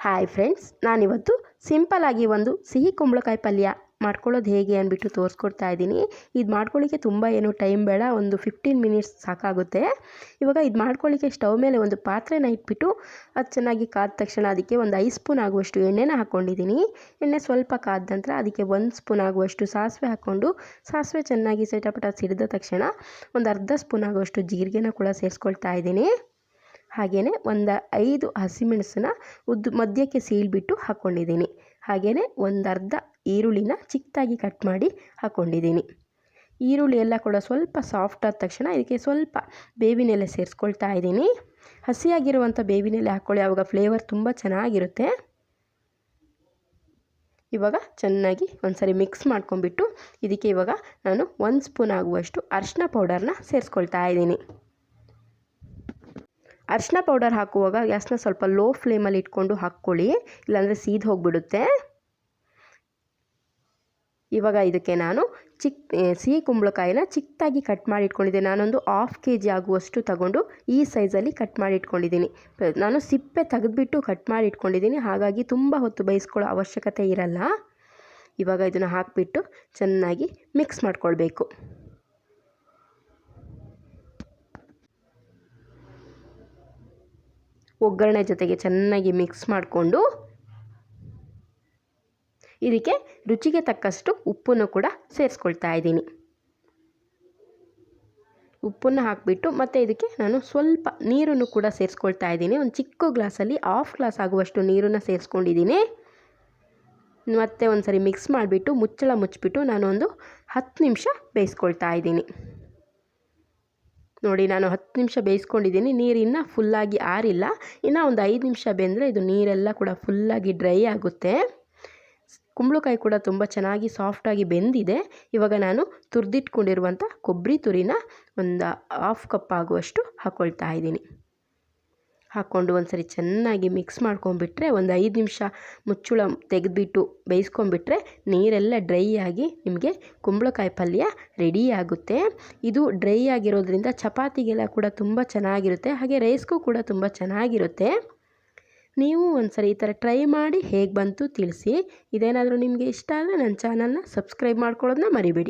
Hi friends, ನಾನಿವತ್ತು ಸಿಂಪಲ್ಲಾಗಿ ಒಂದು ಸಿಹಿ ಕುಂಬಳಕಾಯಿ ಪಲ್ಯ ಮಾಡ್ಕೊಳ್ಳೋದು ಹೇಗೆ ಅಂದ್ಬಿಟ್ಟು ತೋರಿಸ್ಕೊಡ್ತಾ ಇದ್ದೀನಿ. ಇದು ಮಾಡ್ಕೊಳ್ಳಿಕ್ಕೆ ತುಂಬ ಏನು ಟೈಮ್ ಬೇಡ, ಒಂದು 15 ಮಿನಿಟ್ಸ್ ಸಾಕಾಗುತ್ತೆ. ಇವಾಗ ಇದು ಮಾಡ್ಕೊಳ್ಳಿಕ್ಕೆ ಸ್ಟವ್ ಮೇಲೆ ಒಂದು ಪಾತ್ರೆನ ಇಟ್ಬಿಟ್ಟು ಅದು ಚೆನ್ನಾಗಿ ಕಾದ ತಕ್ಷಣ ಅದಕ್ಕೆ ಒಂದು 5 ಸ್ಪೂನ್ ಆಗುವಷ್ಟು ಎಣ್ಣೆನ ಹಾಕ್ಕೊಂಡಿದ್ದೀನಿ. ಎಣ್ಣೆ ಸ್ವಲ್ಪ ಕಾದ ನಂತರ ಅದಕ್ಕೆ 1 ಸ್ಪೂನ್ ಆಗುವಷ್ಟು ಸಾಸಿವೆ ಹಾಕ್ಕೊಂಡು, ಸಾಸಿವೆ ಚೆನ್ನಾಗಿ ಸಿಟಪಟ ಸಿಡಿದ ತಕ್ಷಣ ಒಂದು ಅರ್ಧ ಸ್ಪೂನ್ ಆಗುವಷ್ಟು ಜೀರಿಗೆನ ಕೂಡ ಸೇರಿಸ್ಕೊಳ್ತಾ ಇದ್ದೀನಿ. ಹಾಗೆಯೇ ಒಂದು 5 ಹಸಿಮೆಣಸನ್ನ ಮಧ್ಯಕ್ಕೆ ಸೀಳ್ಬಿಟ್ಟು ಹಾಕ್ಕೊಂಡಿದ್ದೀನಿ. ಹಾಗೆಯೇ ಒಂದು ಅರ್ಧ ಈರುಳ್ಳಿನ ಚಿಕ್ಕದಾಗಿ ಕಟ್ ಮಾಡಿ ಹಾಕ್ಕೊಂಡಿದ್ದೀನಿ. ಈರುಳ್ಳಿ ಎಲ್ಲ ಕೂಡ ಸ್ವಲ್ಪ ಸಾಫ್ಟ್ ಆದ ತಕ್ಷಣ ಇದಕ್ಕೆ ಸ್ವಲ್ಪ ಬೇವಿನ ಎಲೆ ಸೇರಿಸ್ಕೊಳ್ತಾ ಇದ್ದೀನಿ. ಹಸಿಯಾಗಿರುವಂಥ ಬೇವಿನ ಎಲೆ ಹಾಕ್ಕೊಳ್ಳಿ, ಆವಾಗ ಫ್ಲೇವರ್ ತುಂಬ ಚೆನ್ನಾಗಿರುತ್ತೆ. ಇವಾಗ ಚೆನ್ನಾಗಿ ಒಂದ್ಸರಿ ಮಿಕ್ಸ್ ಮಾಡ್ಕೊಂಡ್ಬಿಟ್ಟು ಇದಕ್ಕೆ ಇವಾಗ ನಾನು 1 ಸ್ಪೂನ್ ಆಗುವಷ್ಟು ಅರಿಶಿನ ಪೌಡರ್ನ ಸೇರಿಸ್ಕೊಳ್ತಾ ಇದ್ದೀನಿ. ಅರಿಶಿನ ಪೌಡರ್ ಹಾಕುವಾಗ ಗ್ಯಾಸ್ನ ಸ್ವಲ್ಪ ಲೋ ಫ್ಲೇಮಲ್ಲಿ ಇಟ್ಕೊಂಡು ಹಾಕ್ಕೊಳ್ಳಿ, ಇಲ್ಲಾಂದರೆ ಸೀದು ಹೋಗಿಬಿಡುತ್ತೆ. ಇವಾಗ ಇದಕ್ಕೆ ನಾನು ಸಿಹಿ ಕುಂಬಳಕಾಯಿನ ಚಿಕ್ಕದಾಗಿ ಕಟ್ ಮಾಡಿ ಇಟ್ಕೊಂಡಿದ್ದೆ. ನಾನೊಂದು 1/2 kg ಆಗುವಷ್ಟು ತಗೊಂಡು ಈ ಸೈಜಲ್ಲಿ ಕಟ್ ಮಾಡಿ ಇಟ್ಕೊಂಡಿದ್ದೀನಿ. ನಾನು ಸಿಪ್ಪೆ ತೆಗೆದುಬಿಟ್ಟು ಕಟ್ ಮಾಡಿ ಇಟ್ಕೊಂಡಿದ್ದೀನಿ, ಹಾಗಾಗಿ ತುಂಬ ಹೊತ್ತು ಬೇಯಿಸ್ಕೊಳ್ಳೋ ಅವಶ್ಯಕತೆ ಇರಲ್ಲ. ಇವಾಗ ಇದನ್ನು ಹಾಕಿಬಿಟ್ಟು ಚೆನ್ನಾಗಿ ಮಿಕ್ಸ್ ಮಾಡ್ಕೊಳ್ಬೇಕು. ಒಗ್ಗರಣೆ ಜೊತೆಗೆ ಚೆನ್ನಾಗಿ ಮಿಕ್ಸ್ ಮಾಡಿಕೊಂಡು ಇದಕ್ಕೆ ರುಚಿಗೆ ತಕ್ಕಷ್ಟು ಉಪ್ಪನ್ನು ಕೂಡ ಸೇರಿಸ್ಕೊಳ್ತಾ ಇದ್ದೀನಿ. ಉಪ್ಪನ್ನು ಹಾಕಿಬಿಟ್ಟು ಮತ್ತು ಇದಕ್ಕೆ ನಾನು ಸ್ವಲ್ಪ ನೀರನ್ನು ಕೂಡ ಸೇರಿಸ್ಕೊಳ್ತಾ ಇದ್ದೀನಿ. ಒಂದು ಚಿಕ್ಕ ಗ್ಲಾಸಲ್ಲಿ 1/2 ಗ್ಲಾಸ್ ಆಗುವಷ್ಟು ನೀರನ್ನು ಸೇರಿಸ್ಕೊಂಡಿದ್ದೀನಿ. ಮತ್ತು ಒಂದು ಸರಿ ಮಿಕ್ಸ್ ಮಾಡಿಬಿಟ್ಟು ಮುಚ್ಚಳ ಮುಚ್ಚಿಬಿಟ್ಟು ನಾನು ಒಂದು 10 ನಿಮಿಷ ಬೇಯಿಸ್ಕೊಳ್ತಾ ಇದ್ದೀನಿ. ನೋಡಿ, ನಾನು 10 ನಿಮಿಷ ಬೇಯಿಸ್ಕೊಂಡಿದ್ದೀನಿ. ನೀರು ಇನ್ನೂ ಫುಲ್ಲಾಗಿ ಆರಿಲ್ಲ. ಇನ್ನೂ ಒಂದು 5 ನಿಮಿಷ ಬೆಂದರೆ ಇದು ನೀರೆಲ್ಲ ಕೂಡ ಫುಲ್ಲಾಗಿ ಡ್ರೈ ಆಗುತ್ತೆ. ಕುಂಬಳಕಾಯಿ ಕೂಡ ತುಂಬ ಚೆನ್ನಾಗಿ ಸಾಫ್ಟಾಗಿ ಬೆಂದಿದೆ. ಇವಾಗ ನಾನು ತುರಿದಿಟ್ಕೊಂಡಿರುವಂಥ ಕೊಬ್ಬರಿ ತುರಿನ ಒಂದು 1/2 ಕಪ್ ಆಗುವಷ್ಟು ಹಾಕ್ಕೊಳ್ತಾ ಇದ್ದೀನಿ. ಹಾಕ್ಕೊಂಡು ಒಂದು ಸರಿ ಚೆನ್ನಾಗಿ ಮಿಕ್ಸ್ ಮಾಡ್ಕೊಂಡ್ಬಿಟ್ರೆ ಒಂದು 5 ನಿಮಿಷ ಮುಚ್ಚಳ ತೆಗೆದುಬಿಟ್ಟು ಬೇಯಿಸ್ಕೊಂಡ್ಬಿಟ್ರೆ ನೀರೆಲ್ಲ ಡ್ರೈ ಆಗಿ ನಿಮಗೆ ಕುಂಬಳಕಾಯಿ ಪಲ್ಯ ರೆಡಿ ಆಗುತ್ತೆ. ಇದು ಡ್ರೈ ಆಗಿರೋದ್ರಿಂದ ಚಪಾತಿಗೆಲ್ಲ ಕೂಡ ತುಂಬ ಚೆನ್ನಾಗಿರುತ್ತೆ, ಹಾಗೆ ರೈಸ್ಗೂ ಕೂಡ ತುಂಬ ಚೆನ್ನಾಗಿರುತ್ತೆ. ನೀವು ಒಂದು ಸರಿ ಈ ಥರ ಟ್ರೈ ಮಾಡಿ ಹೇಗೆ ಬಂತು ತಿಳಿಸಿ. ಇದೇನಾದರೂ ನಿಮಗೆ ಇಷ್ಟ ಆದರೆ ನನ್ನ ಚಾನಲ್ನ ಸಬ್ಸ್ಕ್ರೈಬ್ ಮಾಡ್ಕೊಳ್ಳೋದನ್ನ ಮರಿಬೇಡಿ.